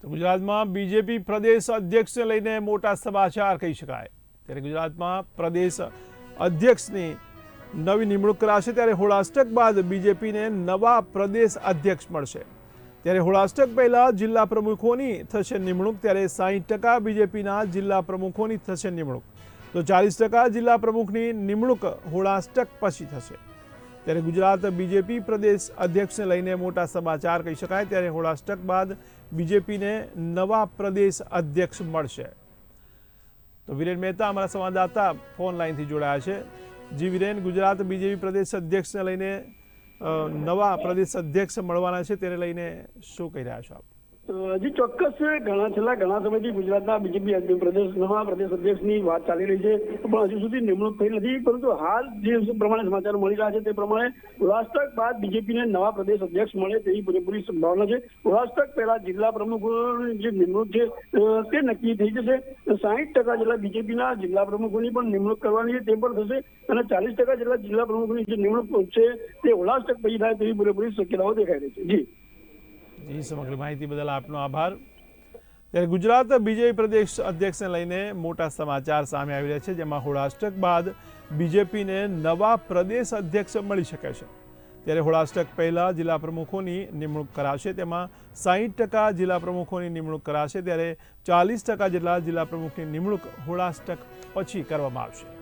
તો ગુજરાતમાં બીજેપી પ્રદેશ અધ્યક્ષને લઈને મોટા સમાચાર કહી શકાય। ત્યારે ગુજરાતમાં પ્રદેશ અધ્યક્ષની નવી નિમણૂક કરાશે। ત્યારે હોળાષ્ટક બાદ બીજેપીને નવા પ્રદેશ અધ્યક્ષ મળશે। ત્યારે હોળાષ્ટક પહેલા જિલ્લા પ્રમુખોની થશે નિમણૂક। ત્યારે 60% બીજેપીના જિલ્લા પ્રમુખોની થશે નિમણૂક, તો 40% જિલ્લા પ્રમુખની નિમણૂક હોળાષ્ટક પછી થશે। ત્યારે ગુજરાત બીજેપી પ્રદેશ અધ્યક્ષને લઈને મોટા સમાચાર કહી શકાય। ત્યારે હોળાષ્ટક બાદ બીજેપીને નવા પ્રદેશ અધ્યક્ષ મળશે। તો વિરેન મહેતા અમારા સંવાદદાતા ફોન લાઈનથી જોડાયા છે। જી વિરેન, ગુજરાત બીજેપી પ્રદેશ અધ્યક્ષને લઈને નવા પ્રદેશ અધ્યક્ષ મળવાના છે, તેને લઈને શું કહી રહ્યા છો આપ? જી ચોક્કસ, છેલ્લા ઘણા સમયથી ગુજરાતના બીજેપી નવા પ્રદેશ અધ્યક્ષની વાત ચાલી રહી છે, પણ હજુ સુધી નિમણૂક થઈ નથી। પરંતુ હાલ જે પ્રમાણે સમાચાર મળી રહ્યા છે તે પ્રમાણે હોળાષ્ટક બાદ બીજેપીને નવા પ્રદેશ અધ્યક્ષ મળે તેવી પૂરેપૂરી સંભાવના છે। હોળાષ્ટક પહેલા જિલ્લા પ્રમુખોની જે નિમણૂક છે તે નક્કી થઈ જશે। 60% જેટલા બીજેપીના જિલ્લા પ્રમુખોની પણ નિમણૂક કરવાની છે તે પણ થશે, અને 40% જેટલા જિલ્લા પ્રમુખોની જે નિમણૂક છે તે હોળાષ્ટક પછી થાય તેવી પૂરેપૂરી શક્યતાઓ દેખાઈ રહી છે। જી, સમગ્ર માહિતી બદલ આપનો આભાર। ત્યારે ગુજરાત બીજેપી પ્રદેશ અધ્યક્ષને લઈને મોટા સમાચાર સામે આવી રહ્યા છે, જેમાં હોળાષ્ટક બાદ બીજેપીને નવા પ્રદેશ અધ્યક્ષ મળી શકે છે। ત્યારે હોળાષ્ટક પહેલા જિલ્લા પ્રમુખોની નિમણૂક કરાશે, તેમાં 60% જિલ્લા પ્રમુખોની નિમણૂક કરાશે। ત્યારે 40% જેટલા જિલ્લા પ્રમુખની નિમણૂક હોળાષ્ટક પછી કરવામાં આવશે।